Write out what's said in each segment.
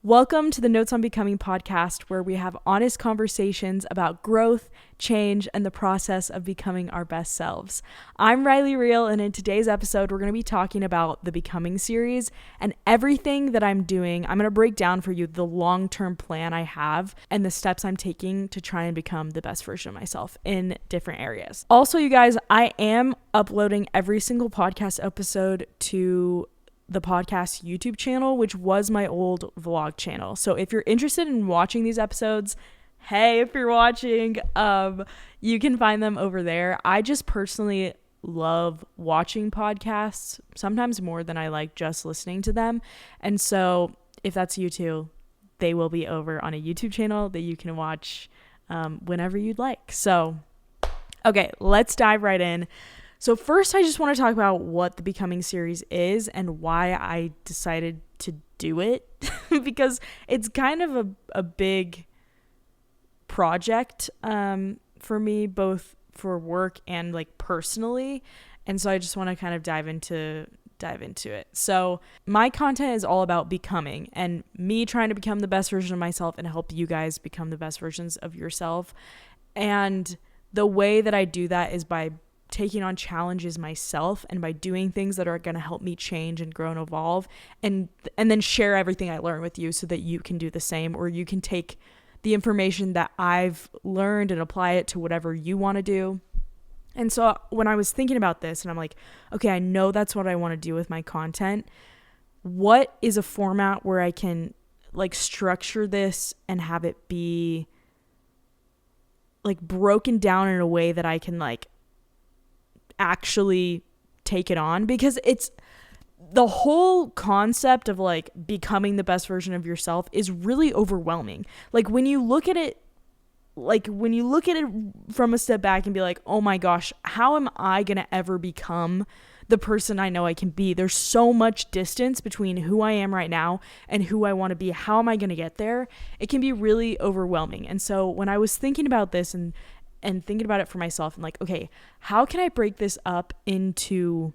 Welcome to the Notes on Becoming podcast, where we have honest conversations about growth, change, and the process of becoming our best selves. I'm Riley Rehl, and in today's episode, we're going to be talking about the Becoming series and everything that I'm doing. I'm going to break down for you the long-term plan I have and the steps I'm taking to try and become the best version of myself in different areas. Also, you guys, I am uploading every single podcast episode to the podcast YouTube channel, which was my old vlog channel. So if you're interested in watching these episodes, hey, if you're watching, you can find them over there. I just personally love watching podcasts, sometimes more than I like just listening to them. And so if that's you too, they will be over on a YouTube channel that you can watch whenever you'd like. So, okay, let's dive right in. So first, I just want to talk about what the Becoming series is and why I decided to do it because it's kind of a big project for me, both for work and like personally. And so I just want to kind of dive into it. So my content is all about becoming and me trying to become the best version of myself and help you guys become the best versions of yourself. And the way that I do that is by taking on challenges myself and by doing things that are going to help me change and grow and evolve and then share everything I learn with you so that you can do the same, or you can take the information that I've learned and apply it to whatever you want to do. And so when I was thinking about this and I'm like, okay, I know that's what I want to do with my content. What is a format where I can like structure this and have it be like broken down in a way that I can like actually take it on? Because it's the whole concept of like becoming the best version of yourself is really overwhelming. Like when you look at it from a step back and be like, oh my gosh, how am I going to ever become the person I know I can be? There's so much distance between who I am right now and who I want to be. How am I going to get there? It can be really overwhelming. And so when I was thinking about this and thinking about it for myself, and like, okay, how can I break this up into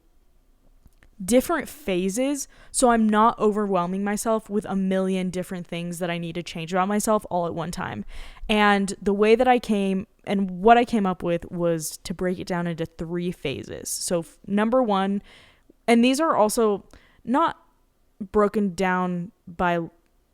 different phases so I'm not overwhelming myself with a million different things that I need to change about myself all at one time? And the way that what I came up with was to break it down into 3 phases. So number 1, and these are also not broken down by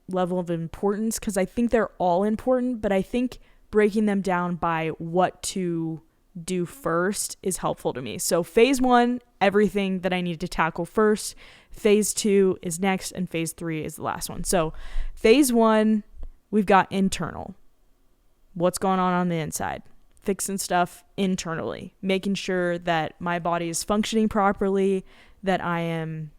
level of importance because I think they're all important, but I think breaking them down by what to do first is helpful to me. So phase 1, everything that I need to tackle first. Phase 2 is next, and phase 3 is the last one. So phase 1, we've got internal. What's going on the inside? Fixing stuff internally, making sure that my body is functioning properly, that I am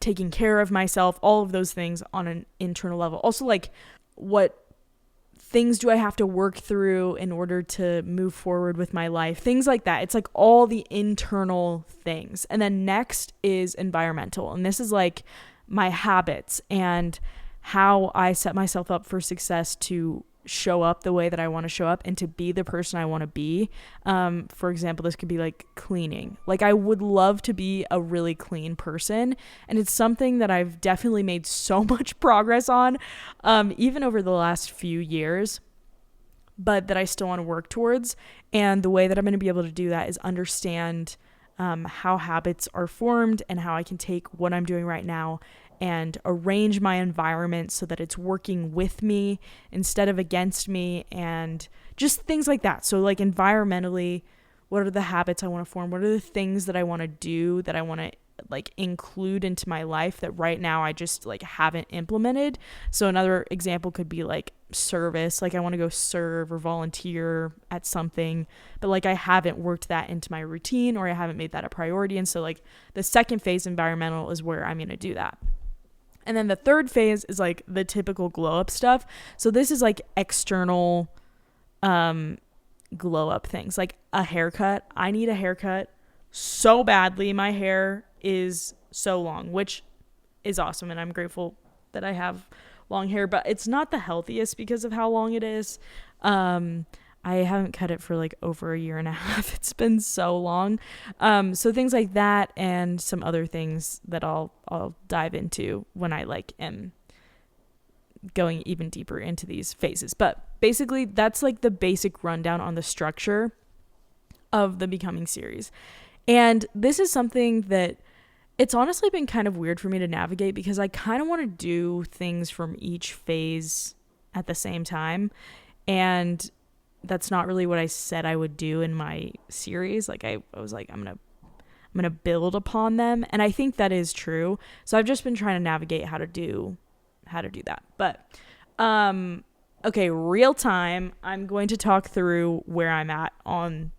taking care of myself, all of those things on an internal level. Also, like, what things do I have to work through in order to move forward with my life? Things like that. It's like all the internal things. And then next is environmental. And this is like my habits and how I set myself up for success to show up the way that I want to show up and to be the person I want to be. For example, this could be like cleaning. Like I would love to be a really clean person. And it's something that I've definitely made so much progress on, even over the last few years, but that I still want to work towards. And the way that I'm going to be able to do that is understand how habits are formed and how I can take what I'm doing right now and arrange my environment so that it's working with me instead of against me, and just things like that. So like environmentally, what are the habits I want to form? What are the things that I want to do, that I want to like include into my life that right now I just like haven't implemented? So another example could be like service. Like I want to go serve or volunteer at something, but like I haven't worked that into my routine, or I haven't made that a priority. And so like the second phase, environmental, is where I'm going to do that. And then the third phase is like the typical glow up stuff. So this is like external glow up things, like a haircut. I need a haircut so badly. My hair is so long, which is awesome. And I'm grateful that I have long hair, but it's not the healthiest because of how long it is. I haven't cut it for like over a year and a half. It's been so long. So things like that and some other things that I'll dive into when I like am going even deeper into these phases. But basically, that's like the basic rundown on the structure of the Becoming series. And this is something that it's honestly been kind of weird for me to navigate, because I kind of want to do things from each phase at the same time. And that's not really what I said I would do in my series. Like I was like, I'm going to build upon them. And I think that is true. So I've just been trying to navigate how to do that. But, okay, real time, I'm going to talk through where I'm at on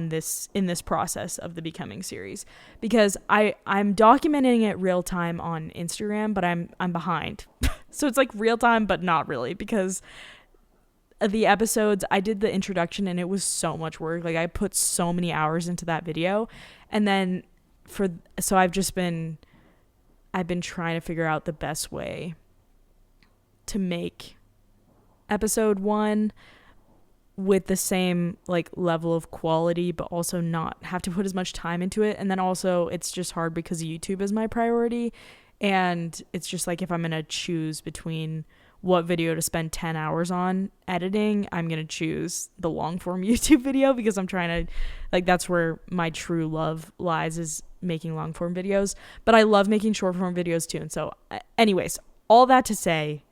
this, in this process of the Becoming series, because I'm documenting it real time on Instagram, but I'm behind. So it's like real time, but not really, because the episodes, I did the introduction and it was so much work. Like I put so many hours into that video. And then I've been trying to figure out the best way to make episode 1 with the same like level of quality, but also not have to put as much time into it. And then also it's just hard because YouTube is my priority. And it's just like, if I'm going to choose between what video to spend 10 hours on editing, I'm going to choose the long form YouTube video, because I'm trying to, like, that's where my true love lies, is making long form videos. But I love making short form videos too. And so anyways, all that to say,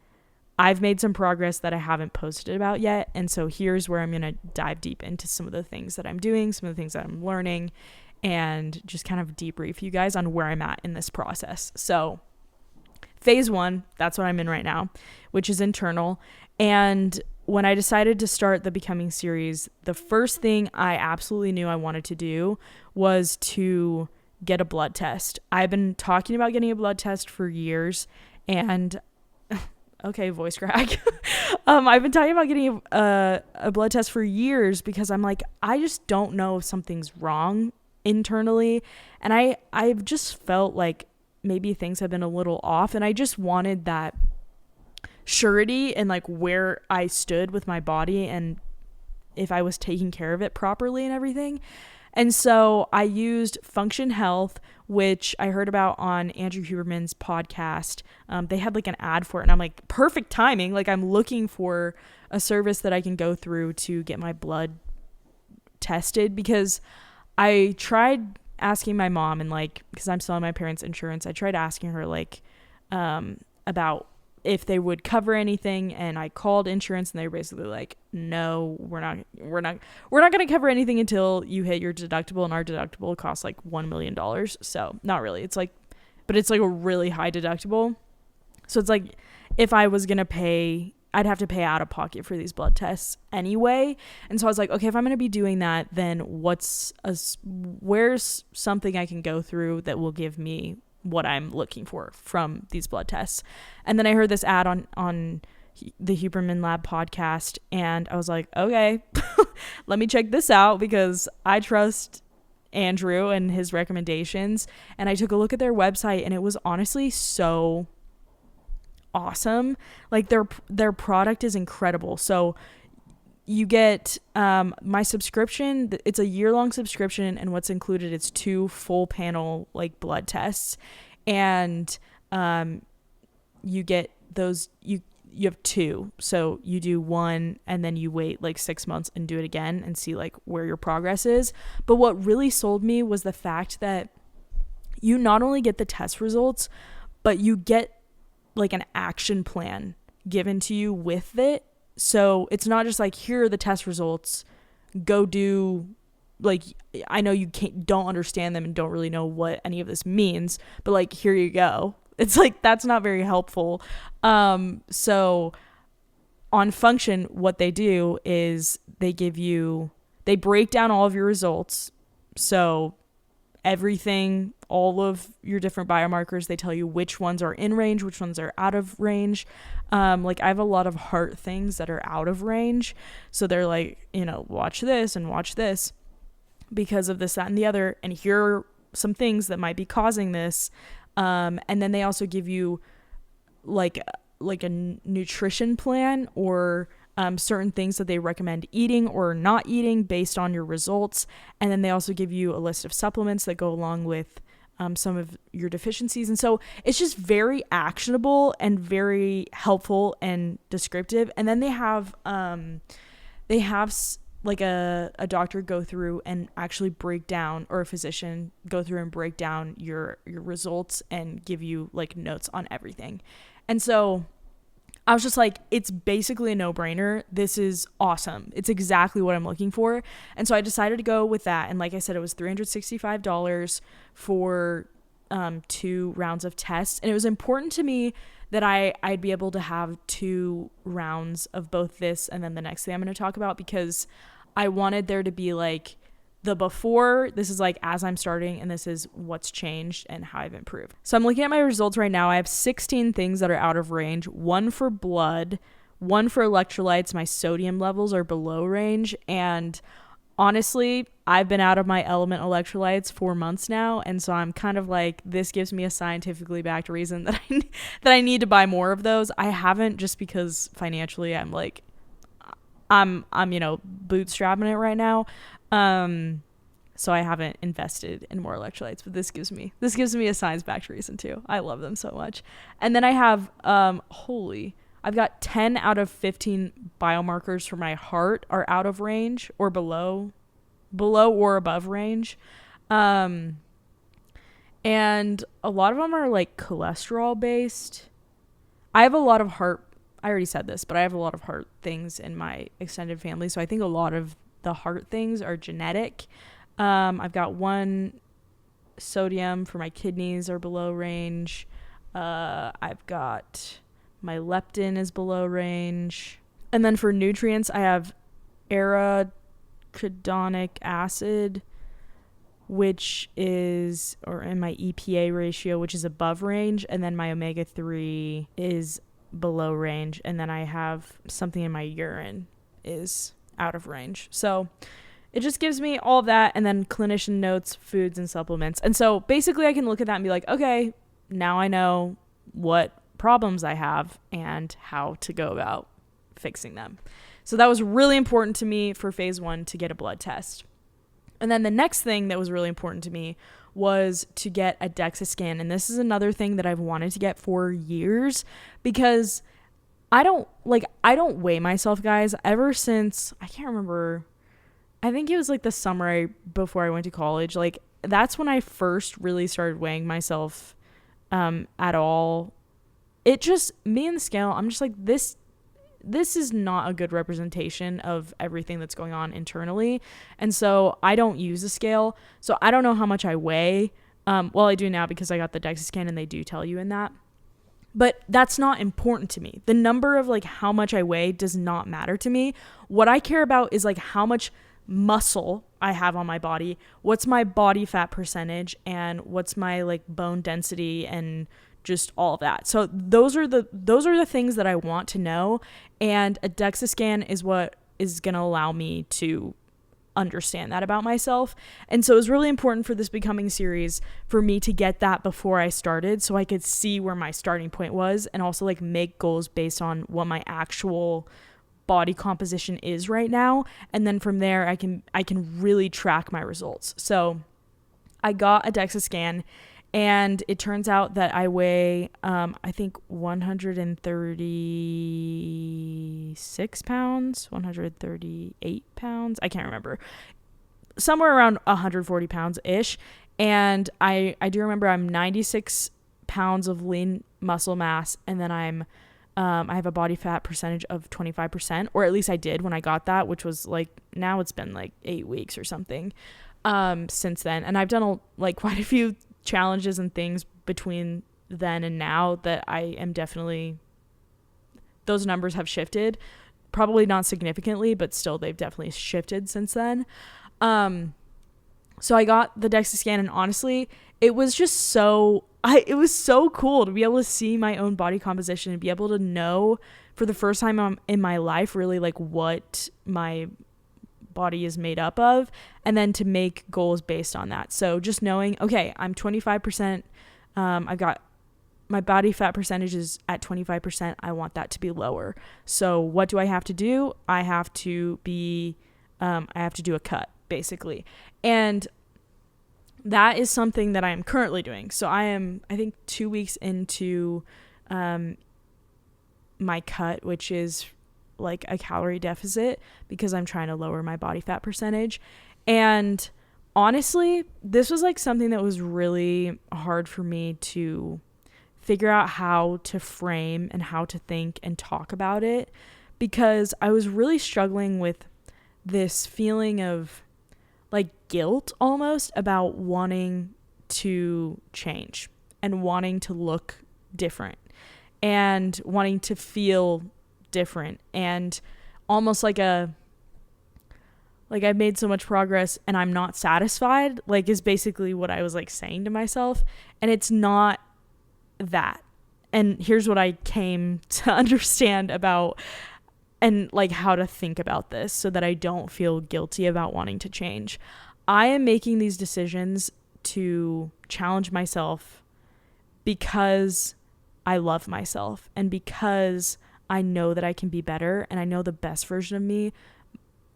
I've made some progress that I haven't posted about yet. And so here's where I'm going to dive deep into some of the things that I'm doing, some of the things that I'm learning, and just kind of debrief you guys on where I'm at in this process. So phase 1, that's what I'm in right now, which is internal. And when I decided to start the Becoming series, the first thing I absolutely knew I wanted to do was to get a blood test. I've been talking about getting a blood test for years, and okay, voice crack. I've been talking about getting a blood test for years, because I'm like, I just don't know if something's wrong internally. And I've just felt like maybe things have been a little off, and I just wanted that surety and like where I stood with my body and if I was taking care of it properly and everything. And so I used Function Health, which I heard about on Andrew Huberman's podcast. They had like an ad for it, and I'm like, perfect timing. Like I'm looking for a service that I can go through to get my blood tested, because I tried asking my mom, and like, because I'm still on my parents' insurance, I tried asking her like about if they would cover anything, and I called insurance, and they were basically like, no, we're not going to cover anything until you hit your deductible, and our deductible costs like $1 million. So not really. It's like, but it's like a really high deductible. So it's like, if I was going to pay, I'd have to pay out of pocket for these blood tests anyway. And so I was like, okay, if I'm going to be doing that, then where's something I can go through that will give me what I'm looking for from these blood tests? And then I heard this ad on the Huberman Lab podcast, and I was like, okay, let me check this out, because I trust Andrew and his recommendations. And I took a look at their website, and it was honestly so awesome. Like their product is incredible. So you get my subscription. It's a year-long subscription, and what's included is 2 full panel like blood tests, and you get those. You have 2, so you do 1, and then you wait like 6 months and do it again and see like where your progress is. But what really sold me was the fact that you not only get the test results, but you get like an action plan given to you with it. So it's not just like, here are the test results, go do, like, I know you don't understand them and don't really know what any of this means, but like, here you go. It's like, that's not very helpful. So on Function, what they do is they break down all of your results. So everything, all of your different biomarkers, they tell you which ones are in range, which ones are out of range. Like I have a lot of heart things that are out of range. So they're like, watch this and watch this because of this, that, and the other. And here are some things that might be causing this. And then they also give you like a nutrition plan, or certain things that they recommend eating or not eating based on your results. And then they also give you a list of supplements that go along with some of your deficiencies. And so it's just very actionable and very helpful and descriptive. And then they have like a doctor go through and actually break down, or a physician go through and break down your results and give you like notes on everything. And so I was just like, it's basically a no-brainer. This is awesome. It's exactly what I'm looking for. And so I decided to go with that. And like I said, it was $365 for 2 rounds of tests. And it was important to me that I'd be able to have 2 rounds of both this and then the next thing I'm going to talk about, because I wanted there to be like the before, this is like as I'm starting, and this is what's changed and how I've improved. So I'm looking at my results right now. I have 16 things that are out of range, 1 for blood, 1 for electrolytes. My sodium levels are below range. And honestly, I've been out of my element electrolytes for months now. And so I'm kind of like, this gives me a scientifically backed reason that I need to buy more of those. I haven't, just because financially I'm like, I'm bootstrapping it right now. So I haven't invested in more electrolytes, but this gives me a science-backed reason too. I love them so much. And then I have, I've got 10 out of 15 biomarkers for my heart are out of range or below or above range. And a lot of them are like cholesterol based. I have a lot of heart, I already said this, but I have a lot of heart things in my extended family. So I think a lot of the heart things are genetic. I've got 1 sodium for my kidneys are below range. I've got my leptin is below range. And then for nutrients, I have arachidonic acid, which is, or in my EPA ratio, which is above range. And then my omega-3 is below range. And then I have something in my urine is out of range. So it just gives me all of that, and then clinician notes, foods, and supplements. And so basically I can look at that and be like, okay, now I know what problems I have and how to go about fixing them. So that was really important to me for phase 1 to get a blood test. And then the next thing that was really important to me was to get a DEXA scan. And this is another thing that I've wanted to get for years, because I don't weigh myself, guys, ever since, I can't remember, I think it was like the summer before I went to college. Like, that's when I first really started weighing myself at all. It just, me and the scale, I'm just like, this is not a good representation of everything that's going on internally. And so I don't use a scale. So I don't know how much I weigh. Well, I do now because I got the DEXA scan and they do tell you in that. But that's not important to me. The number of like how much I weigh does not matter to me. What I care about is like how much muscle I have on my body, what's my body fat percentage, and what's my like bone density and just all of that. So those are the things that I want to know, and a DEXA scan is what is going to allow me to understand that about myself. And so it was really important for this becoming series for me to get that before I started, so I could see where my starting point was, and also like make goals based on what my actual body composition is right now. And then from there I can really track my results. So I got a DEXA scan, and it turns out that I weigh, I think 136 pounds, 138 pounds. I can't remember. Somewhere around 140 pounds-ish. And I do remember I'm 96 pounds of lean muscle mass. And then I have a body fat percentage of 25%, or at least I did when I got that, which was like, now it's been like 8 weeks or something since then. And I've done quite a few challenges and things between then and now that I am definitely, those numbers have shifted, probably not significantly, but still they've definitely shifted since then. So I got the DEXA scan, and honestly, it was just it was so cool to be able to see my own body composition and be able to know for the first time in my life really like what my body is made up of, and then to make goals based on that. So just knowing, okay, I'm 25%, I've got my body fat percentage is at 25%. I want that to be lower. So what do I have to do? I have to do a cut, basically. And that is something that I am currently doing. So I am, I think, 2 weeks into my cut, which is like a calorie deficit because I'm trying to lower my body fat percentage. And honestly, this was like something that was really hard for me to figure out how to frame and how to think and talk about it, because I was really struggling with this feeling of like guilt almost about wanting to change and wanting to look different and wanting to feel different, and almost like I've made so much progress and I'm not satisfied, like, is basically what I was like saying to myself. And it's not that. And here's what I came to understand about, and like how to think about this so that I don't feel guilty about wanting to change. I am making these decisions to challenge myself because I love myself and because I know that I can be better, and I know the best version of me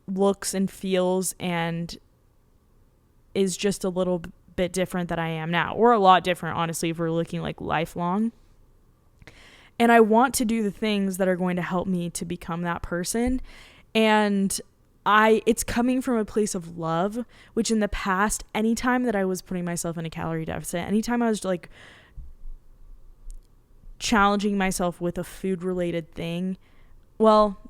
looks and feels and is just a little bit different than I am now, or a lot different, honestly, if we're looking like lifelong. And I want to do the things that are going to help me to become that person. And it's coming from a place of love, which in the past, anytime that I was putting myself in a calorie deficit, anytime I was like challenging myself with a food related thing, well,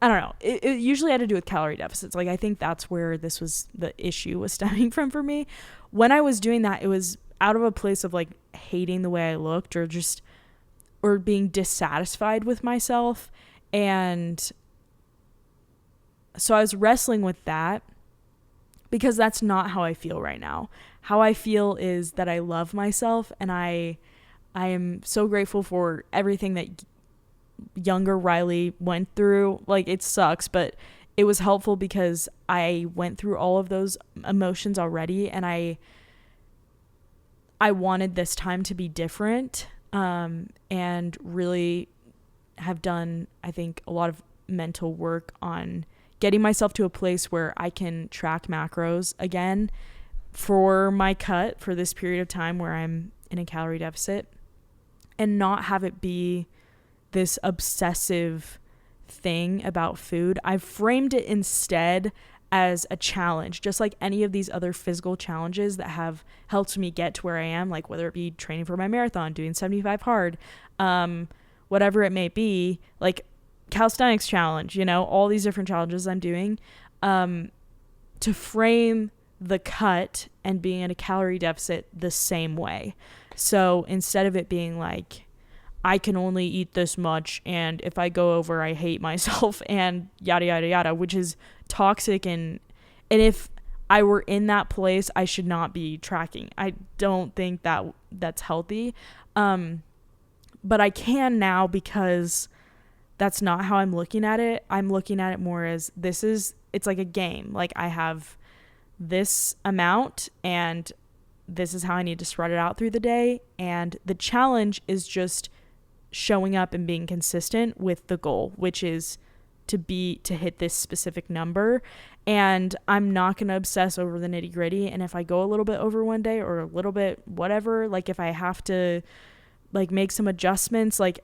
I don't know. It usually had to do with calorie deficits. Like, I think that's where the issue was stemming from for me. When I was doing that, it was out of a place of like hating the way I looked, or being dissatisfied with myself. And so I was wrestling with that, because that's not how I feel right now. How I feel is that I love myself, and I am so grateful for everything that younger Riley went through. Like, it sucks, but it was helpful because I went through all of those emotions already, and I wanted this time to be different, and really have done, I think, a lot of mental work on getting myself to a place where I can track macros again for my cut for this period of time where I'm in a calorie deficit, and not have it be this obsessive thing about food. I've framed it instead as a challenge, just like any of these other physical challenges that have helped me get to where I am, like whether it be training for my marathon, doing 75 hard, whatever it may be, like calisthenics challenge, all these different challenges I'm doing, to frame the cut and being in a calorie deficit the same way. So instead of it being like, I can only eat this much, and if I go over, I hate myself, and yada, yada, yada, which is toxic. And if I were in that place, I should not be tracking. I don't think that's healthy. But I can now, because that's not how I'm looking at it. I'm looking at it more as it's like a game. Like, I have this amount, and this is how I need to spread it out through the day. And the challenge is just showing up and being consistent with the goal, which is to hit this specific number. And I'm not going to obsess over the nitty gritty. And if I go a little bit over one day, or a little bit whatever, like if I have to like make some adjustments, like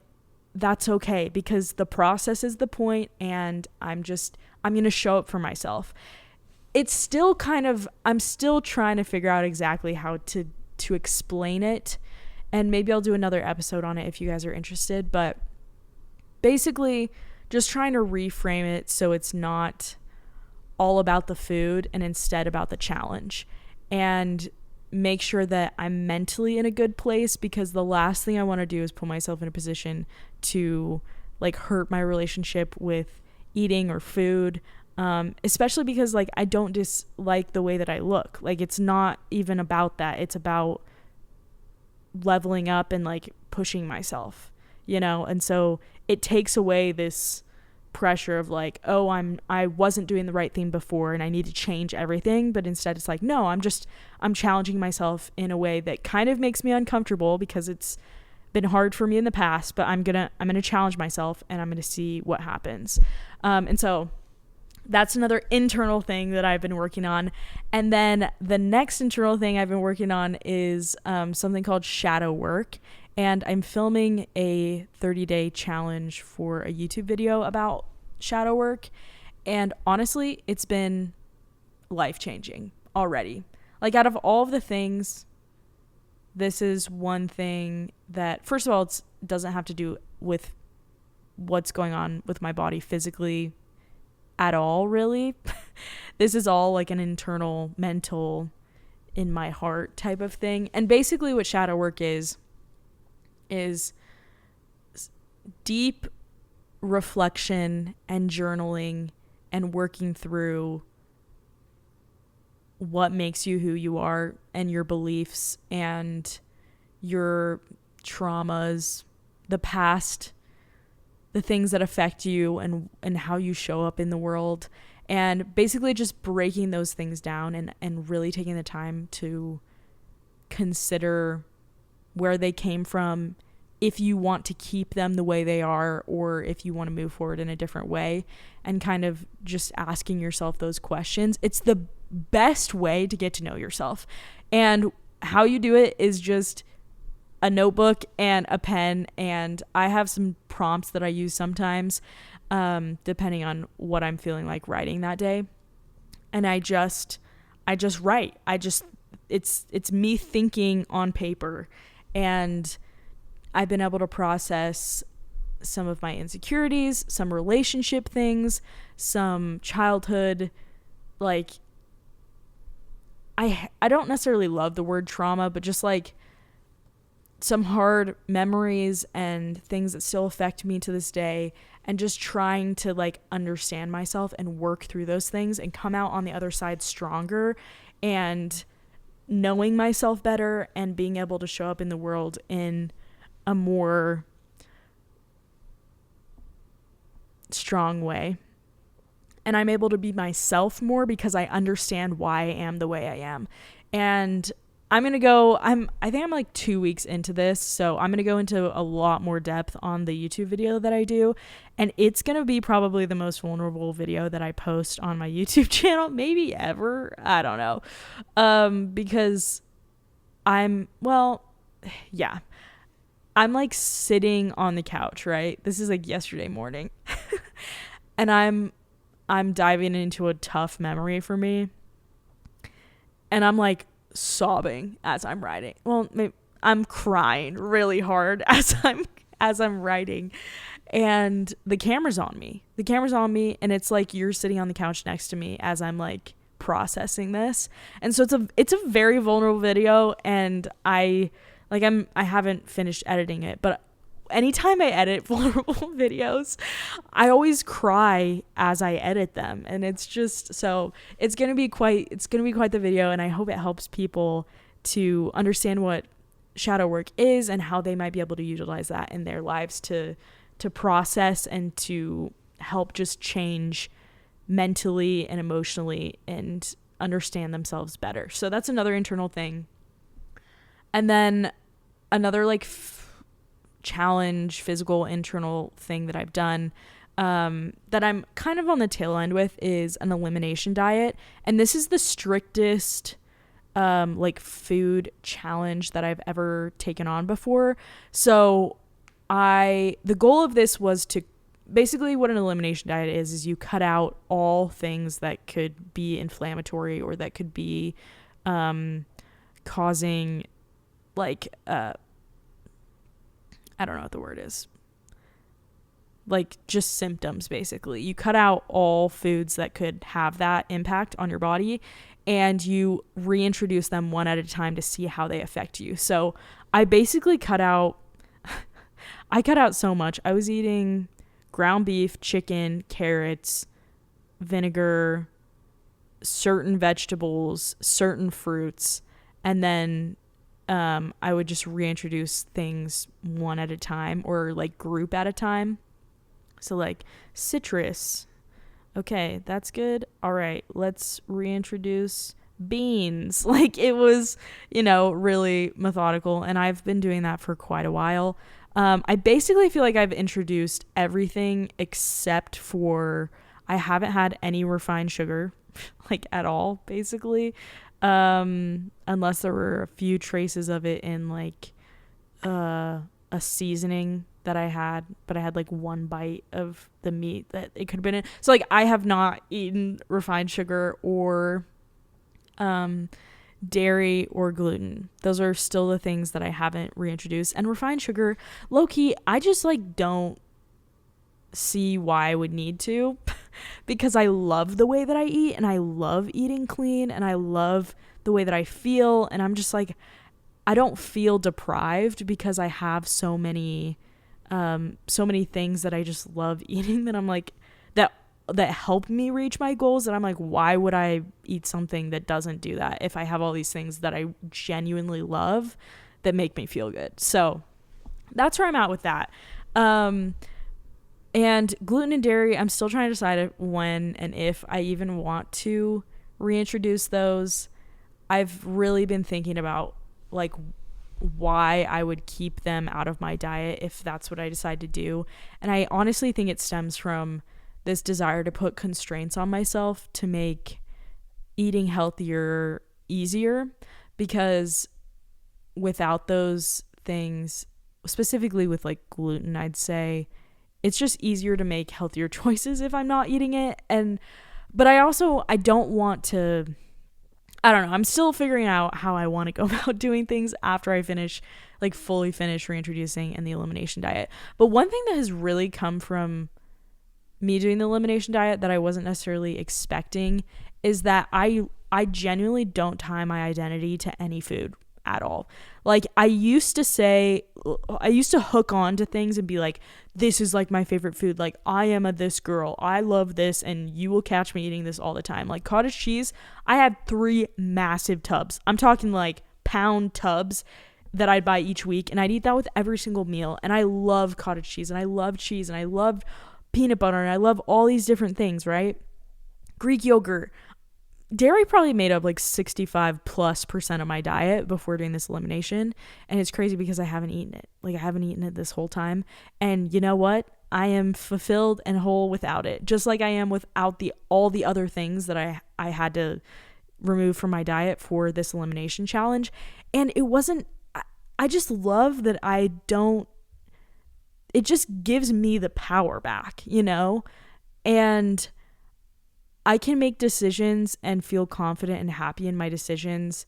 that's okay, because the process is the point, and I'm going to show up for myself. It's still I'm still trying to figure out exactly how to explain it. And maybe I'll do another episode on it if you guys are interested. But basically, just trying to reframe it so it's not all about the food and instead about the challenge. And make sure that I'm mentally in a good place, because the last thing I want to do is put myself in a position to like hurt my relationship with eating or food. Especially because like I don't dislike the way that I look. Like, it's not even about that. It's about leveling up and like pushing myself, and so it takes away this pressure of like, oh, I wasn't doing the right thing before and I need to change everything. But instead it's like, no, I'm challenging myself in a way that kind of makes me uncomfortable, because it's been hard for me in the past, but I'm gonna challenge myself, and I'm gonna see what happens. And so That's another internal thing that I've been working on. And then the next internal thing I've been working on is something called shadow work. And I'm filming a 30-day challenge for a YouTube video about shadow work. And honestly, it's been life-changing already. Like, out of all of the things, this is one thing that, first of all, it doesn't have to do with what's going on with my body physically at all, really. This is all like an internal, mental, in my heart type of thing. And basically what shadow work is deep reflection and journaling and working through what makes you who you are and your beliefs and your traumas, the past, the things that affect you and how you show up in the world, and basically just breaking those things down and really taking the time to consider where they came from, if you want to keep them the way they are or if you want to move forward in a different way, and kind of just asking yourself those questions. It's the best way to get to know yourself. And how you do it is just a notebook and a pen, and I have some prompts that I use sometimes, depending on what I'm feeling like writing that day. And I just write. It's me thinking on paper, and I've been able to process some of my insecurities, some relationship things, some childhood, like, I don't necessarily love the word trauma, but just like some hard memories and things that still affect me to this day, and just trying to like understand myself and work through those things and come out on the other side stronger and knowing myself better and being able to show up in the world in a more strong way. And I'm able to be myself more because I understand why I am the way I am. And I think I'm like 2 weeks into this, so I'm going to go into a lot more depth on the YouTube video that I do, and it's going to be probably the most vulnerable video that I post on my YouTube channel, maybe ever. I don't know. Because I'm like sitting on the couch, right? This is like yesterday morning. And I'm diving into a tough memory for me. And I'm like sobbing as I'm writing. Well, maybe I'm crying really hard as I'm writing, and the camera's on me. And it's like you're sitting on the couch next to me as I'm like processing this. And so it's a very vulnerable video, and I haven't finished editing it, but anytime I edit vulnerable videos, I always cry as I edit them. And it's just, so it's going to be quite the video. And I hope it helps people to understand what shadow work is and how they might be able to utilize that in their lives to process and to help just change mentally and emotionally and understand themselves better. So that's another internal thing. And then another like challenge, physical, internal thing that I've done that I'm kind of on the tail end with is an elimination diet. And this is the strictest like food challenge that I've ever taken on before. So the goal of this was to basically, what an elimination diet is you cut out all things that could be inflammatory or that could be causing like I don't know what the word is. Like just symptoms, basically. You cut out all foods that could have that impact on your body, and you reintroduce them one at a time to see how they affect you. So I basically cut out so much. I was eating ground beef, chicken, carrots, vinegar, certain vegetables, certain fruits, and then I would just reintroduce things one at a time or like group at a time. So like citrus. Okay, that's good. All right, let's reintroduce beans. Like it was, really methodical, and I've been doing that for quite a while. I basically feel like I've introduced everything except for I haven't had any refined sugar, like at all, basically. Unless there were a few traces of it in like a seasoning that I had, but I had like one bite of the meat that it could have been in. So like I have not eaten refined sugar or dairy or gluten. Those are still the things that I haven't reintroduced. And refined sugar, low key, I just like don't see why I would need to because I love the way that I eat and I love eating clean and I love the way that I feel, and I'm just like, I don't feel deprived because I have so many things that I just love eating that I'm like that help me reach my goals, that I'm like, why would I eat something that doesn't do that if I have all these things that I genuinely love that make me feel good? So that's where I'm at with that. And gluten and dairy, I'm still trying to decide when and if I even want to reintroduce those. I've really been thinking about like why I would keep them out of my diet if that's what I decide to do. And I honestly think it stems from this desire to put constraints on myself to make eating healthier easier, because without those things, specifically with like gluten, I'd say it's just easier to make healthier choices if I'm not eating it. But I don't want to, I don't know, I'm still figuring out how I want to go about doing things after I fully finish reintroducing and the elimination diet. But one thing that has really come from me doing the elimination diet that I wasn't necessarily expecting is that I genuinely don't tie my identity to any food at all. Like I used to hook on to things and be like, this is like my favorite food. Like I am this girl. I love this and you will catch me eating this all the time. Like cottage cheese, I had 3 massive tubs. I'm talking like pound tubs that I'd buy each week, and I'd eat that with every single meal. And I love cottage cheese and I love cheese and I love peanut butter and I love all these different things, right? Greek yogurt. Dairy probably made up like 65+% of my diet before doing this elimination. And it's crazy because I haven't eaten it. Like I haven't eaten it this whole time. And you know what? I am fulfilled and whole without it. Just like I am without all the other things that I had to remove from my diet for this elimination challenge. And it wasn't, I just love that it just gives me the power back, you know? And I can make decisions and feel confident and happy in my decisions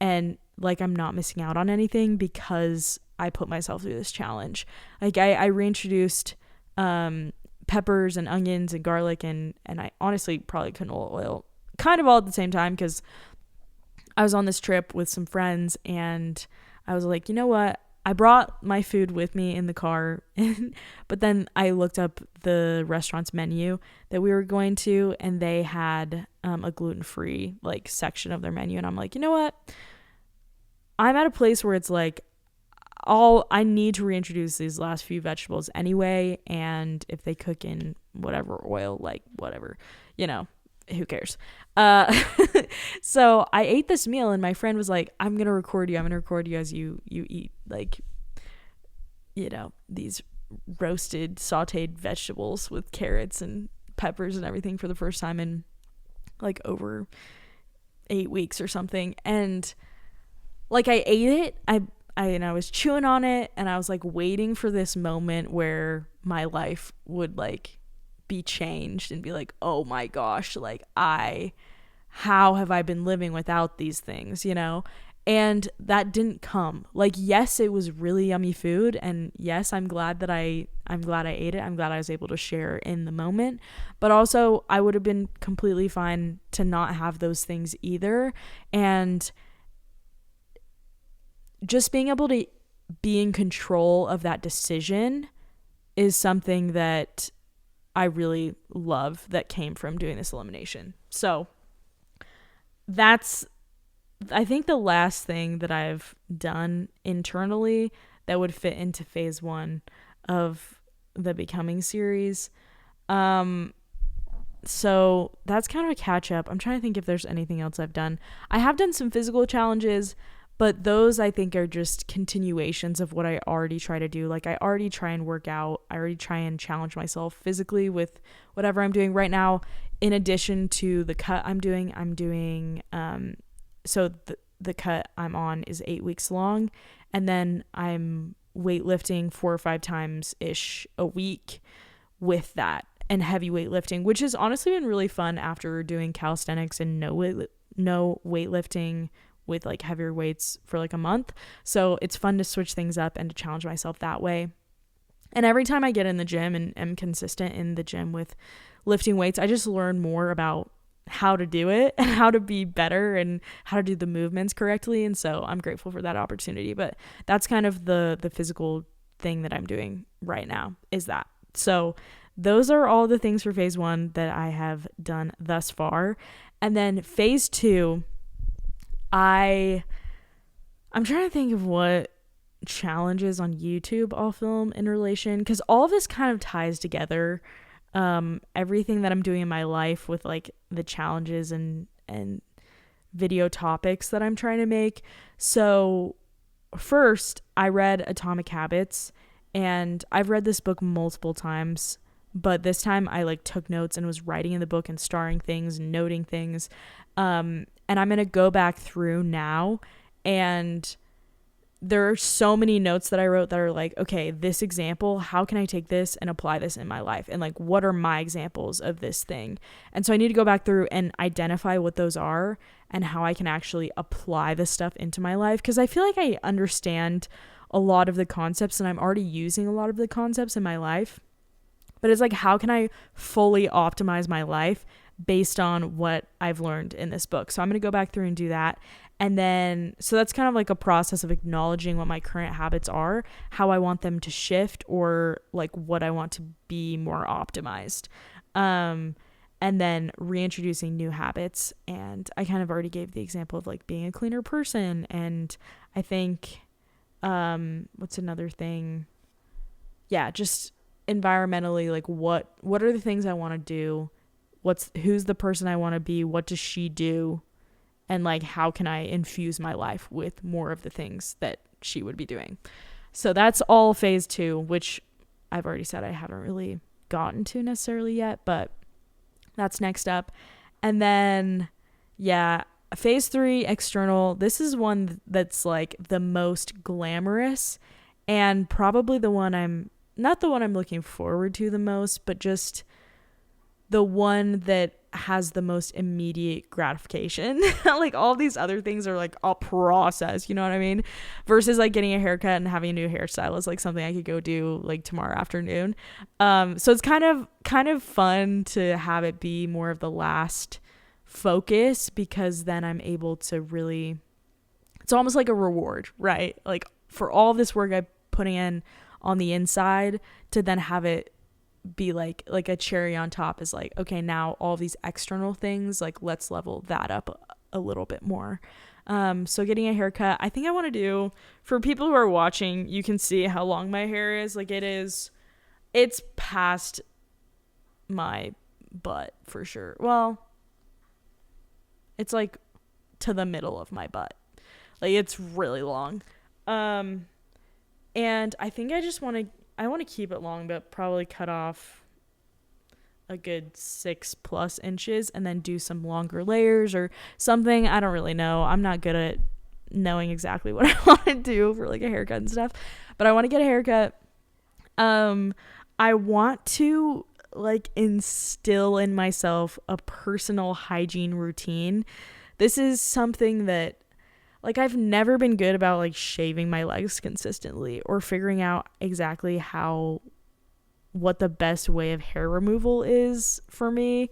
and like I'm not missing out on anything because I put myself through this challenge. Like I reintroduced peppers and onions and garlic and I honestly probably canola oil kind of all at the same time because I was on this trip with some friends and I was like, you know what? I brought my food with me in the car, but then I looked up the restaurant's menu that we were going to, and they had a gluten-free like section of their menu, and I'm like, you know what? I'm at a place where it's like, I need to reintroduce these last few vegetables anyway, and if they cook in whatever oil, like whatever, you know, who cares? So I ate this meal and my friend was like, I'm going to record you as you eat like, you know, these roasted sauteed vegetables with carrots and peppers and everything for the first time in like over 8 weeks or something. And like I ate it, I was chewing on it and I was like waiting for this moment where my life would like be changed and be like, oh my gosh, like how have I been living without these things, you know? And that didn't come. Like, yes, it was really yummy food, and yes, I'm glad I ate it. I'm glad I was able to share in the moment, but also I would have been completely fine to not have those things either. And just being able to be in control of that decision is something that I really love that came from doing this elimination. So that's, I think, the last thing that I've done internally that would fit into phase 1 of the Becoming series. So that's kind of a catch up. I'm trying to think if there's anything else I've done. I have done some physical challenges, But those I think are just continuations of what I already try to do. Like I already try and work out. I already try and challenge myself physically with whatever I'm doing right now. In addition to the cut I'm doing, so the cut I'm on is 8 weeks long. And then I'm weightlifting 4 or 5 times ish a week with that, and heavy weightlifting, which has honestly been really fun after doing calisthenics and no weightlifting with like heavier weights for like a month. So it's fun to switch things up and to challenge myself that way. And every time I get in the gym and am consistent in the gym with lifting weights, I just learn more about how to do it and how to be better and how to do the movements correctly. And so I'm grateful for that opportunity. But that's kind of the physical thing that I'm doing right now, is that. So those are all the things for phase 1 that I have done thus far. And then phase 2, I'm trying to think of what challenges on YouTube I'll film in relation, because all of this kind of ties together. Everything that I'm doing in my life with like the challenges and video topics that I'm trying to make. So first, I read Atomic Habits, and I've read this book multiple times, but this time I like took notes and was writing in the book and starring things and noting things. And I'm going to go back through now, and there are so many notes that I wrote that are like, okay, this example, how can I take this and apply this in my life? And like, what are my examples of this thing? And so I need to go back through and identify what those are and how I can actually apply this stuff into my life. Because I feel like I understand a lot of the concepts and I'm already using a lot of the concepts in my life. But it's like, how can I fully optimize my life based on what I've learned in this book? So I'm going to go back through and do that. And then, so that's kind of like a process of acknowledging what my current habits are, how I want them to shift, or like what I want to be more optimized. And then reintroducing new habits. And I kind of already gave the example of like being a cleaner person. And I think, what's another thing? Yeah, just environmentally, like what are the things I want to do? Who's the person I want to be? What does she do? And like, how can I infuse my life with more of the things that she would be doing? So that's all phase 2, which I've already said I haven't really gotten to necessarily yet, but that's next up. And then, yeah, phase 3, external. This is one that's like the most glamorous, and probably not the one I'm looking forward to the most, but just the one that has the most immediate gratification. Like all these other things are like a process, you know what I mean? Versus like getting a haircut and having a new hairstyle is like something I could go do like tomorrow afternoon. So it's kind of fun to have it be more of the last focus, because then I'm able to really, it's almost like a reward, right? Like for all this work I'm putting in on the inside, to then have it be like a cherry on top is like, okay, now all these external things, like let's level that up a little bit more. So getting a haircut, I think I want to do, for people who are watching, you can see how long my hair is. Like it's past my butt for sure. Well, it's like to the middle of my butt. Like it's really long. And I think I want to keep it long, but probably cut off a good 6+ inches and then do some longer layers or something. I don't really know. I'm not good at knowing exactly what I want to do for like a haircut and stuff, but I want to get a haircut. I want to like instill in myself a personal hygiene routine. This is something that, like, I've never been good about like shaving my legs consistently or figuring out exactly what the best way of hair removal is for me.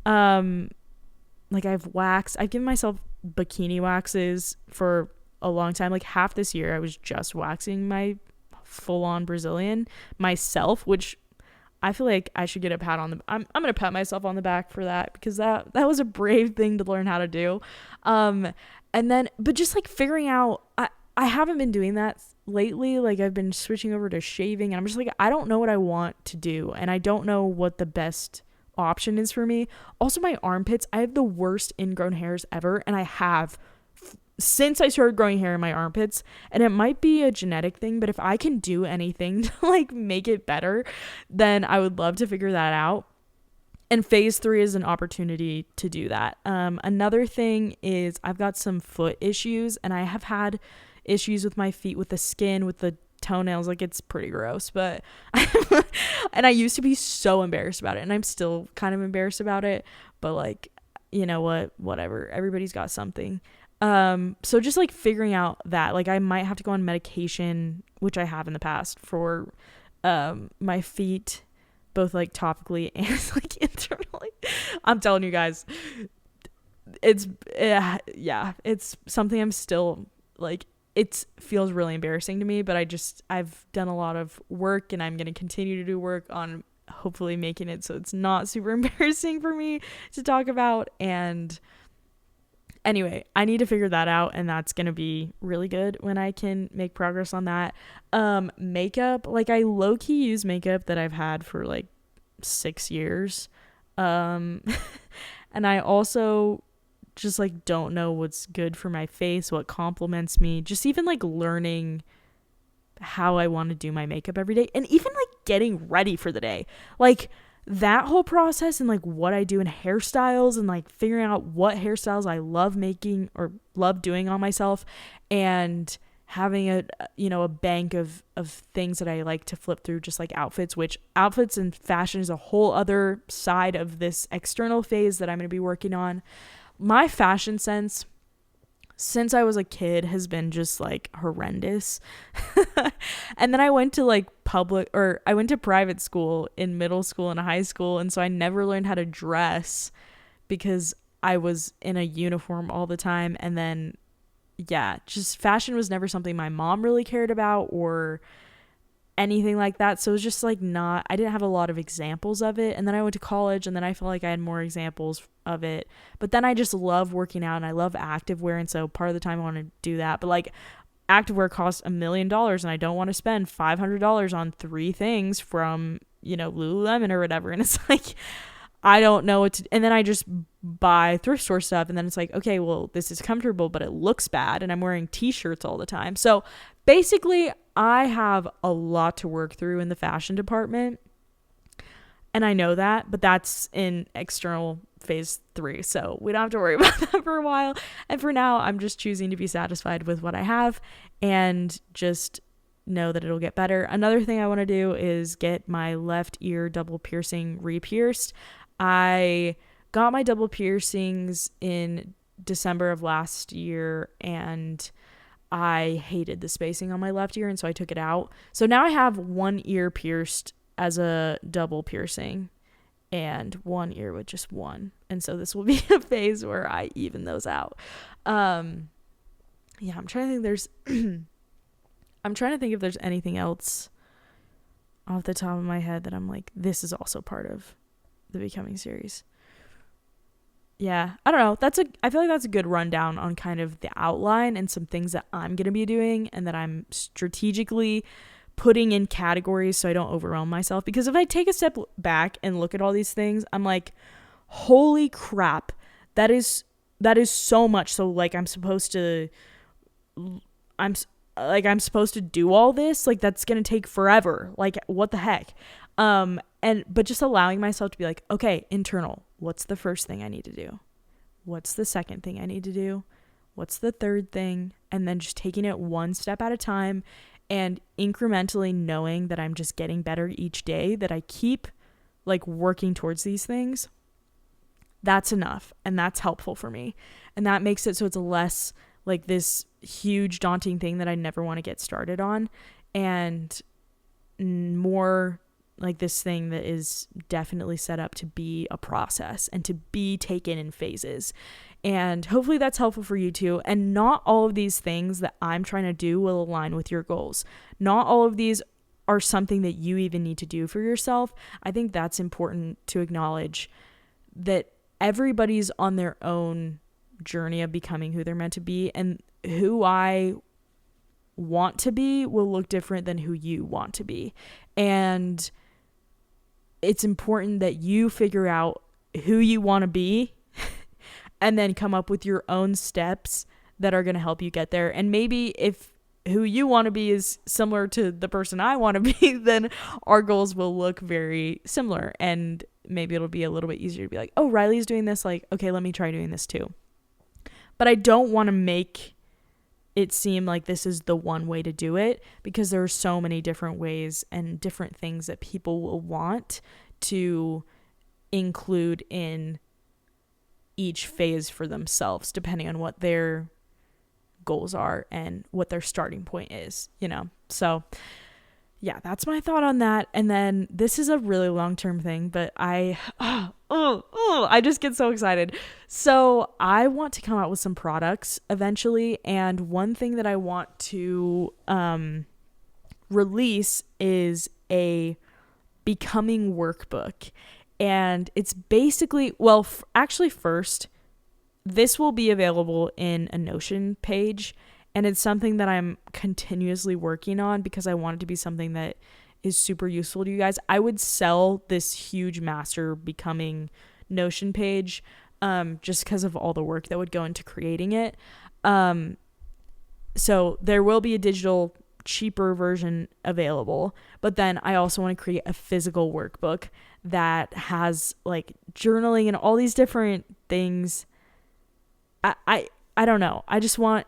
Like I've given myself bikini waxes for a long time. Like half this year I was just waxing my full-on Brazilian myself, which I feel like I should get a pat on the, I'm going to pat myself on the back for that, because that was a brave thing to learn how to do. And then, but just like figuring out, I haven't been doing that lately. Like I've been switching over to shaving, and I'm just like, I don't know what I want to do, and I don't know what the best option is for me. Also, my armpits, I have the worst ingrown hairs ever, and I have since I started growing hair in my armpits, and it might be a genetic thing, but if I can do anything to like make it better, then I would love to figure that out. And phase 3 is an opportunity to do that. Another thing is I've got some foot issues, and I have had issues with my feet, with the skin, with the toenails. Like, it's pretty gross, but and I used to be so embarrassed about it, and I'm still kind of embarrassed about it, but like, you know what, whatever, everybody's got something. So just like figuring out that, like, I might have to go on medication, which I have in the past, for my feet, both like topically and like internally. I'm telling you guys, it's it's something I'm still like, it feels really embarrassing to me, but I've done a lot of work, and I'm going to continue to do work on hopefully making it so it's not super embarrassing for me to talk about. And anyway, I need to figure that out, and that's going to be really good when I can make progress on that. Makeup, like, I low-key use makeup that I've had for like 6 years. And I also just like don't know what's good for my face, what compliments me, just even like learning how I want to do my makeup every day, and even like getting ready for the day. Like, that whole process, and like what I do in hairstyles, and like figuring out what hairstyles I love making or love doing on myself, and having a bank of things that I like to flip through, just like outfits, which outfits and fashion is a whole other side of this external phase that I'm going to be working on. My fashion sense since I was a kid has been just like horrendous. And then I went to I went to private school in middle school and high school. And so I never learned how to dress because I was in a uniform all the time. And then, yeah, just fashion was never something my mom really cared about or anything like that. So it was just like I didn't have a lot of examples of it. And then I went to college, and then I felt like I had more examples of it. But then I just love working out, and I love activewear. And so part of the time I want to do that. But like, activewear costs $1 million, and I don't want to spend $500 on 3 things from, Lululemon or whatever. And it's like, I don't know what to, and then I just buy thrift store stuff, and then it's like, okay, well, this is comfortable, but it looks bad, and I'm wearing t-shirts all the time. So basically, I have a lot to work through in the fashion department, and I know that, but that's in external phase 3, so we don't have to worry about that for a while. And for now, I'm just choosing to be satisfied with what I have and just know that it'll get better. Another thing I want to do is get my left ear double piercing re-pierced. I got my double piercings in December of last year, and I hated the spacing on my left ear, and so I took it out. So now I have one ear pierced as a double piercing and one ear with just one. And so this will be a phase where I even those out. I'm trying to think if there's anything else off the top of my head that I'm like, this is also part of the Becoming series. Yeah, I don't know. I feel like that's a good rundown on kind of the outline and some things that I'm going to be doing and that I'm strategically putting in categories so I don't overwhelm myself. Because if I take a step back and look at all these things, I'm like, holy crap, that is so much. So like, I'm supposed to do all this, like that's going to take forever. Like, what the heck? But just allowing myself to be like, okay, internal, what's the first thing I need to do? What's the second thing I need to do? What's the third thing? And then just taking it one step at a time and incrementally knowing that I'm just getting better each day, that I keep like working towards these things. That's enough. And that's helpful for me. And that makes it so it's less like this huge daunting thing that I never want to get started on, and more like this thing that is definitely set up to be a process and to be taken in phases. And hopefully that's helpful for you too. And not all of these things that I'm trying to do will align with your goals. Not all of these are something that you even need to do for yourself. I think that's important to acknowledge, that everybody's on their own journey of becoming who they're meant to be, and who I want to be will look different than who you want to be. And it's important that you figure out who you want to be and then come up with your own steps that are going to help you get there. And maybe if who you want to be is similar to the person I want to be, then our goals will look very similar. And maybe it'll be a little bit easier to be like, oh, Riley's doing this. Like, okay, let me try doing this too. But I don't want to make it seem like this is the one way to do it, because there are so many different ways and different things that people will want to include in each phase for themselves, depending on what their goals are and what their starting point is, you know? So yeah, that's my thought on that. And then this is a really long-term thing, but I just get so excited. So I want to come out with some products eventually. And one thing that I want to release is a becoming workbook. And it's basically, well, actually first, this will be available in a Notion page. And it's something that I'm continuously working on because I want it to be something that is super useful to you guys. I would sell this huge master becoming Notion page just because of all the work that would go into creating it. So there will be a digital, cheaper version available. But then I also want to create a physical workbook that has like journaling and all these different things. I don't know. I just want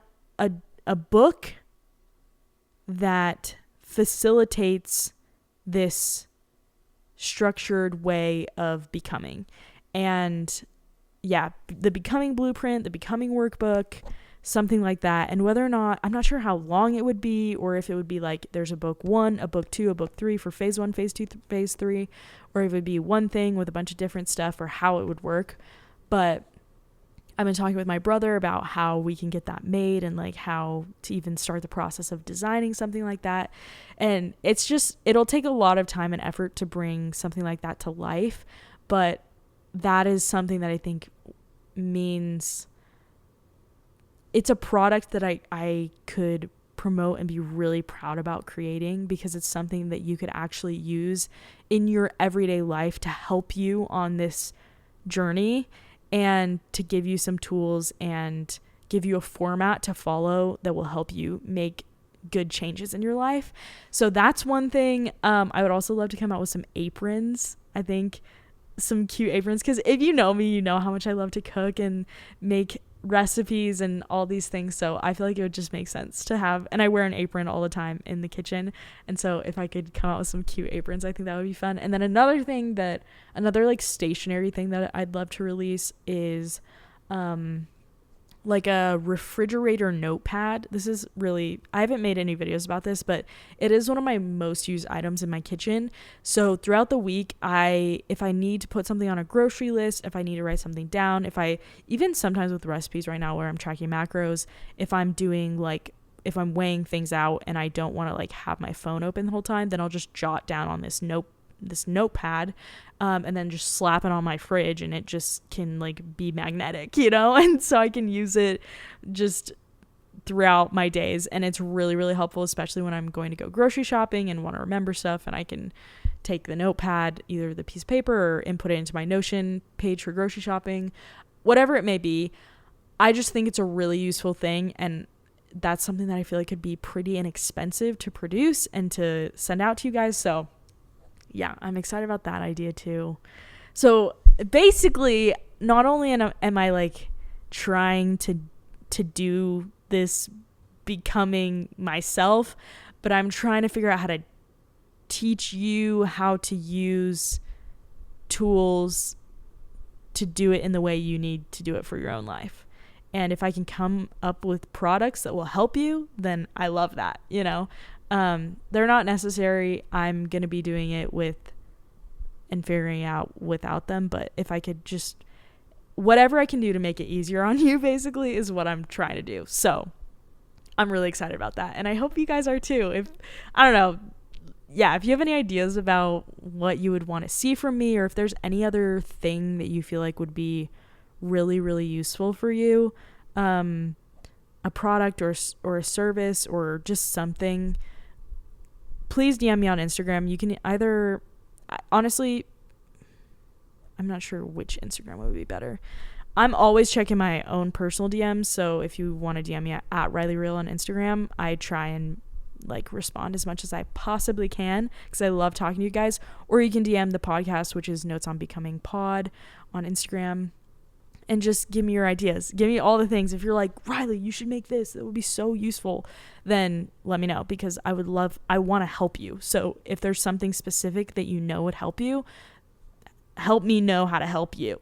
a book that facilitates this structured way of becoming. And yeah, the becoming blueprint, the becoming workbook, something like that. And whether or not, I'm not sure how long it would be, or if it would be like there's a book 1, a book 2, a book 3 for phase 1, phase 2, phase 3, or if it would be one thing with a bunch of different stuff, or how it would work. But I've been talking with my brother about how we can get that made and like how to even start the process of designing something like that. And it's just, it'll take a lot of time and effort to bring something like that to life. But that is something that I think means it's a product that I could promote and be really proud about creating, because it's something that you could actually use in your everyday life to help you on this journey, and to give you some tools and give you a format to follow that will help you make good changes in your life. So that's one thing. I would also love to come out with some aprons. I think some cute aprons, because if you know me, you know how much I love to cook and make recipes and all these things. So I feel like it would just make sense to have, and I wear an apron all the time in the kitchen. And so if I could come out with some cute aprons, I think that would be fun. And then another like stationary thing that I'd love to release is like a refrigerator notepad. This is really, I haven't made any videos about this, but it is one of my most used items in my kitchen. So throughout the week, if I need to put something on a grocery list, if I need to write something down, even sometimes with recipes right now where I'm tracking macros, if I'm weighing things out and I don't want to like have my phone open the whole time, then I'll just jot down on this notepad, and then just slap it on my fridge, and it just can like be magnetic, you know? And so I can use it just throughout my days, and it's really, really helpful, especially when I'm going to go grocery shopping and want to remember stuff, and I can take the notepad, either the piece of paper, or input it into my Notion page for grocery shopping, whatever it may be. I just think it's a really useful thing, and that's something that I feel like could be pretty inexpensive to produce and to send out to you guys. So yeah, I'm excited about that idea too. So basically, not only am I like trying to do this becoming myself, but I'm trying to figure out how to teach you how to use tools to do it in the way you need to do it for your own life. And if I can come up with products that will help you, then I love that, you know? They're not necessary. I'm going to be doing it with and figuring out without them. But if I could just, whatever I can do to make it easier on you, basically, is what I'm trying to do. So I'm really excited about that. And I hope you guys are too. I don't know. Yeah, if you have any ideas about what you would want to see from me, or if there's any other thing that you feel like would be really, really useful for you, a product or a service or just something, please DM me on Instagram. You can either, honestly, I'm not sure which Instagram would be better. I'm always checking my own personal DMs. So if you want to DM me at Riley Rehl on Instagram, I try and like respond as much as I possibly can because I love talking to you guys. Or you can DM the podcast, which is Notes on Becoming Pod on Instagram, and just give me your ideas. Give me all the things. If you're like, Riley, you should make this, that would be so useful, then let me know, because I want to help you. So if there's something specific that you know would help you, help me know how to help you,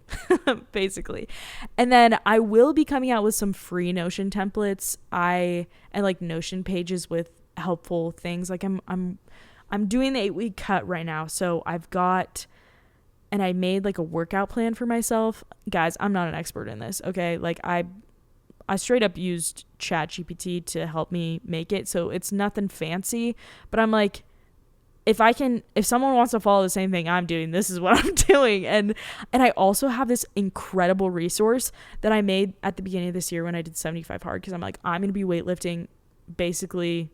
basically. And then I will be coming out with some free Notion templates. And like Notion pages with helpful things. Like I'm doing the 8-week cut right now. So and I made like a workout plan for myself. Guys, I'm not an expert in this, okay? Like I straight up used ChatGPT to help me make it. So it's nothing fancy, but I'm like, if someone wants to follow the same thing I'm doing, this is what I'm doing. And I also have this incredible resource that I made at the beginning of this year when I did 75 hard, because I'm like, I'm going to be weightlifting basically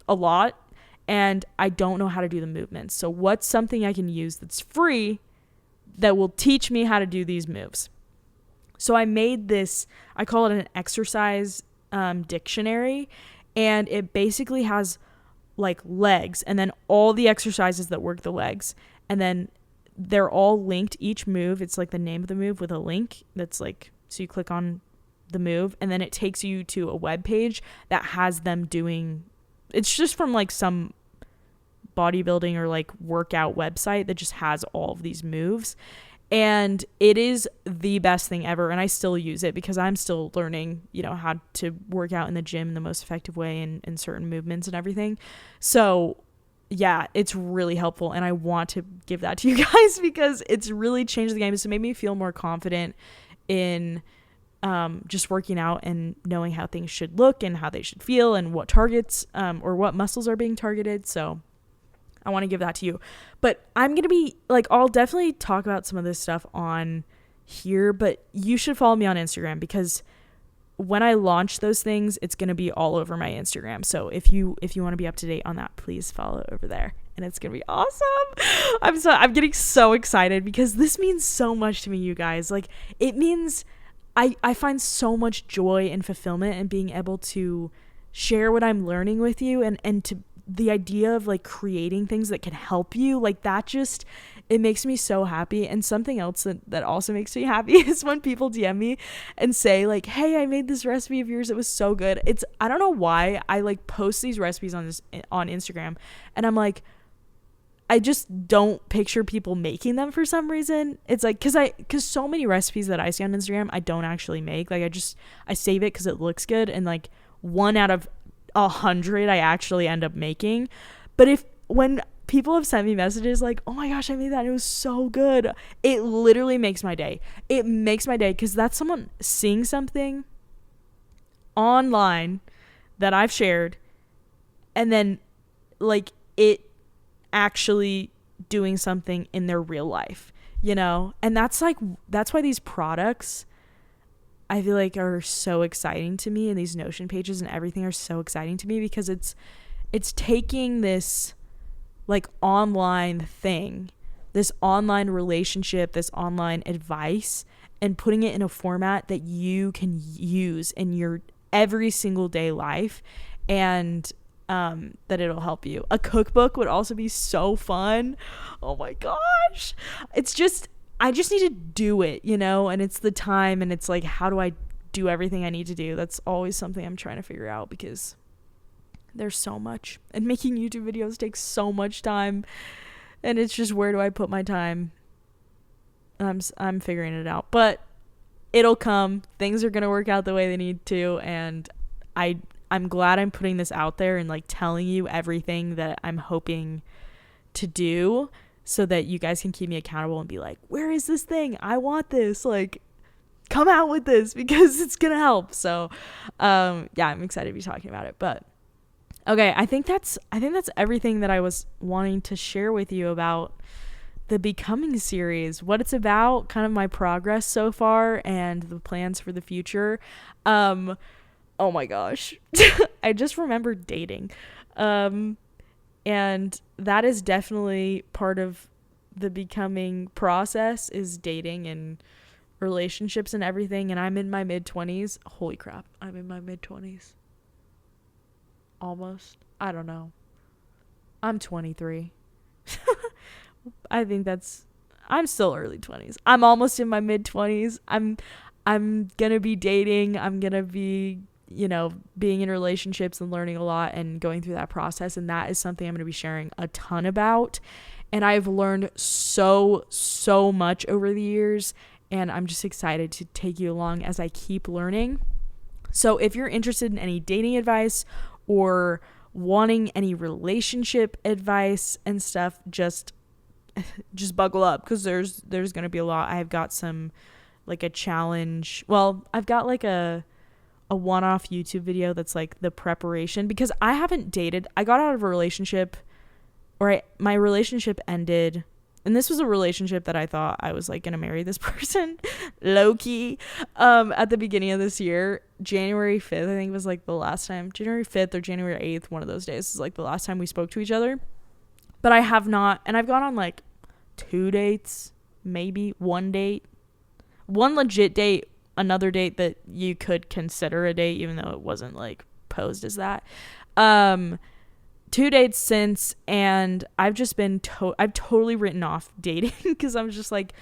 a lot, and I don't know how to do the movements. So what's something I can use that's free that will teach me how to do these moves? So I made this, I call it an exercise dictionary, and it basically has like legs and then all the exercises that work the legs, and then they're all linked. Each move, it's like the name of the move with a link that's like, so you click on the move and then it takes you to a web page that has them doing, it's just from like some bodybuilding or like workout website that just has all of these moves. And it is the best thing ever. And I still use it because I'm still learning, how to work out in the gym in the most effective way and certain movements and everything. So yeah, it's really helpful. And I want to give that to you guys because it's really changed the game. It's made me feel more confident in just working out and knowing how things should look and how they should feel and what targets or what muscles are being targeted. So I want to give that to you. But I'm going to be like, I'll definitely talk about some of this stuff on here, but you should follow me on Instagram, because when I launch those things, it's going to be all over my Instagram. So if you want to be up to date on that, please follow over there, and it's going to be awesome. I'm getting so excited because this means so much to me, you guys. Like, it means I find so much joy and fulfillment in being able to share what I'm learning with you, and to the idea of like creating things that can help you, like that just, it makes me so happy. And something else that also makes me happy is when people DM me and say like, hey, I made this recipe of yours, it was so good. I don't know why I like post these recipes on Instagram, and I'm like, I just don't picture people making them for some reason. It's like, cause so many recipes that I see on Instagram, I don't actually make. Like I save it cause it looks good, and like 1 out of 100 I actually end up making. But when people have sent me messages like, oh my gosh, I made that and it was so good, it literally makes my day. It makes my day, because that's someone seeing something online that I've shared, and then like it actually doing something in their real life, and that's why these products I feel like are so exciting to me, and these Notion pages and everything are so exciting to me, because it's taking this like online thing, this online relationship, this online advice, and putting it in a format that you can use in your every single day life, and that it'll help you. A cookbook would also be so fun. Oh my gosh. I just need to do it, and it's the time, and it's like, how do I do everything I need to do? That's always something I'm trying to figure out, because there's so much, and making YouTube videos takes so much time, and it's just, where do I put my time? I'm figuring it out, but it'll come. Things are going to work out the way they need to, and I'm glad I'm putting this out there and like telling you everything that I'm hoping to do, so that you guys can keep me accountable and be like, where is this thing? I want this. Like, come out with this, because it's going to help. So, yeah, I'm excited to be talking about it. But okay, I think that's everything that I was wanting to share with you about the Becoming series, what it's about, kind of my progress so far, and the plans for the future. Oh my gosh. I just remembered dating. And that is definitely part of the becoming process, is dating and relationships and everything, and I'm in my mid-20s. Holy crap, I'm in my mid-20s. Almost. I don't know. I'm 23. I think I'm still early 20s. I'm almost in my mid-20s. I'm going to be dating. I'm going to be, being in relationships and learning a lot and going through that process, and that is something I'm going to be sharing a ton about. And I've learned so much over the years, and I'm just excited to take you along as I keep learning. So if you're interested in any dating advice or wanting any relationship advice and stuff, just buckle up, because there's going to be a lot. I've got some, like, a challenge. Well, I've got like a one-off YouTube video that's like the preparation, because I haven't dated. I got out of a relationship, my relationship ended, and this was a relationship that I thought I was like gonna marry this person low-key at the beginning of this year. January 5th, I think, was like the last time. January 5th or January 8th, one of those days, is like the last time we spoke to each other. But I have not, and I've gone on like 2 dates, maybe 1 date, one legit date, another date that you could consider a date, even though it wasn't like posed as that. 2 dates since, and I've just been I've totally written off dating because I'm just like,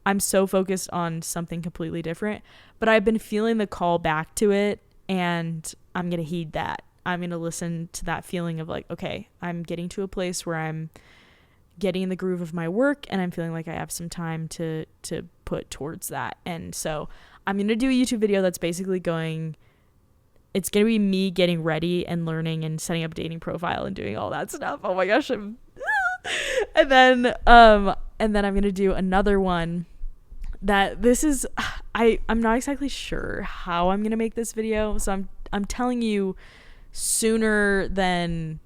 I'm so focused on something completely different. But I've been feeling the call back to it, and I'm gonna heed that. I'm gonna listen to that feeling of like, okay, I'm getting to a place where I'm getting in the groove of my work, and I'm feeling like I have some time to put towards that. And so I'm gonna do a YouTube video that's basically it's going to be me getting ready and learning and setting up a dating profile and doing all that stuff. Oh my gosh. And then I'm going to do another one that this is, I'm not exactly sure how I'm going to make this video. So I'm telling you sooner than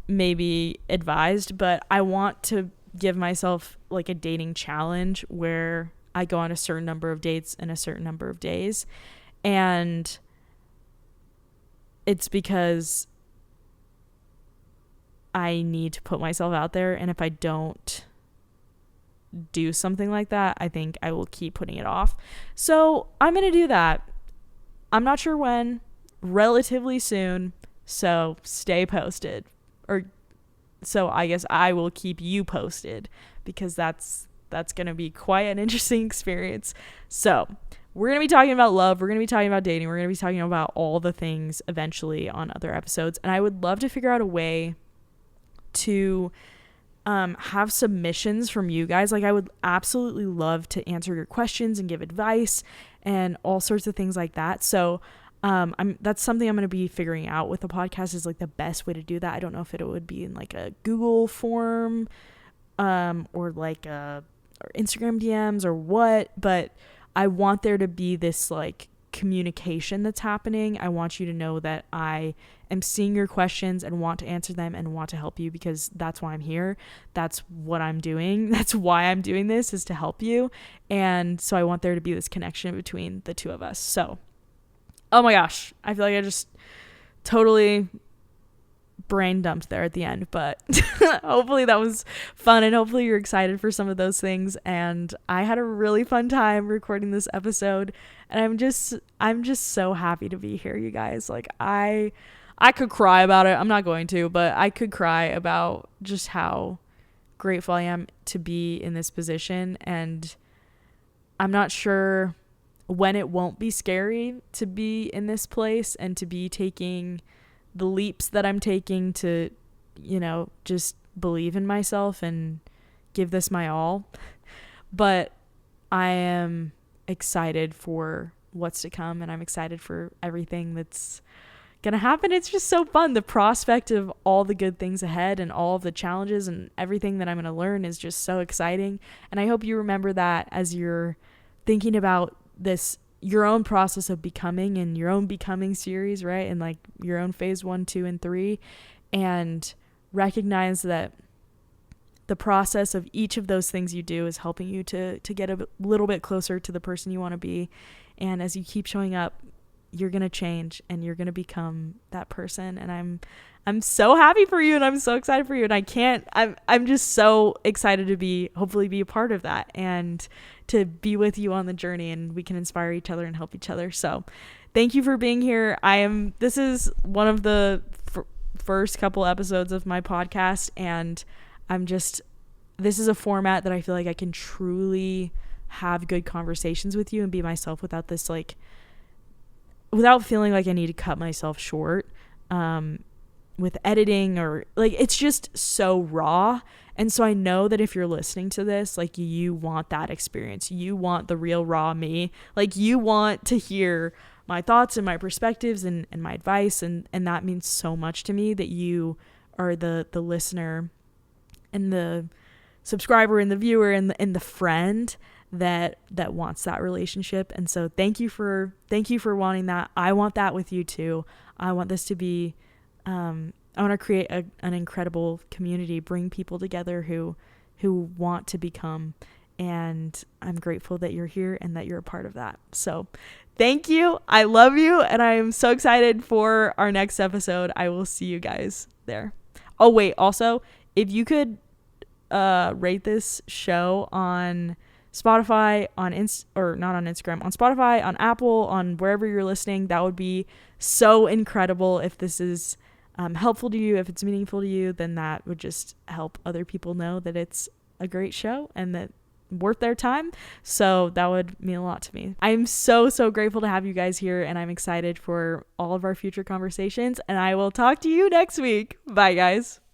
maybe advised, but I want to give myself like a dating challenge where I go on a certain number of dates in a certain number of days. And it's because I need to put myself out there, and if I don't do something like that, I think I will keep putting it off. So I'm going to do that. I'm not sure when, relatively soon, so stay posted. So I guess I will keep you posted, because that's going to be quite an interesting experience. So we're going to be talking about love. We're going to be talking about dating. We're going to be talking about all the things eventually on other episodes. And I would love to figure out a way to have submissions from you guys. Like, I would absolutely love to answer your questions and give advice and all sorts of things like that. So that's something I'm going to be figuring out with the podcast, is like the best way to do that. I don't know if it would be in like a Google form or like or Instagram DMs or what, but I want there to be this like communication that's happening. I want you to know that I am seeing your questions and want to answer them and want to help you, because that's why I'm here. That's what I'm doing. That's why I'm doing this, is to help you. And so I want there to be this connection between the two of us. So, oh my gosh, I feel like I just totally brain dumped there at the end, but hopefully that was fun, and hopefully you're excited for some of those things. And I had a really fun time recording this episode, and I'm just so happy to be here, you guys. Like, I could cry about it. I'm not going to, but I could cry about just how grateful I am to be in this position. And I'm not sure when it won't be scary to be in this place and to be taking the leaps that I'm taking to, just believe in myself and give this my all. But I am excited for what's to come, and I'm excited for everything that's gonna happen. It's just so fun. The prospect of all the good things ahead and all of the challenges and everything that I'm gonna learn is just so exciting. And I hope you remember that as you're thinking about this, your own process of becoming, and your own becoming series, right? And like your own phase 1, 2, and 3, and recognize that the process of each of those things you do is helping you to get a little bit closer to the person you want to be. And as you keep showing up you're going to change and you're going to become that person. And I'm so happy for you, and I'm so excited for you. And I'm just so excited to hopefully be a part of that and to be with you on the journey, and we can inspire each other and help each other. So thank you for being here. This is one of the first couple episodes of my podcast, and this is a format that I feel like I can truly have good conversations with you and be myself without this, like, without feeling like I need to cut myself short with editing, or like, it's just so raw. And so I know that if you're listening to this, like, you want that experience. You want the real raw me. Like, you want to hear my thoughts and my perspectives and my advice. And that means so much to me that you are the listener and the subscriber and the viewer and the friend that wants that relationship. And so thank you for wanting that. I want that with you too. I want this to be, I want to create an incredible community, bring people together who want to become, and I'm grateful that you're here and that you're a part of that. So thank you. I love you. And I am so excited for our next episode. I will see you guys there. Oh, wait. Also, if you could rate this show on Spotify, on Spotify, on Apple, on wherever you're listening, that would be so incredible. If this is helpful to you, if it's meaningful to you, then that would just help other people know that it's a great show and that worth their time. So that would mean a lot to me. I'm so grateful to have you guys here, and I'm excited for all of our future conversations, and I will talk to you next week. Bye, guys.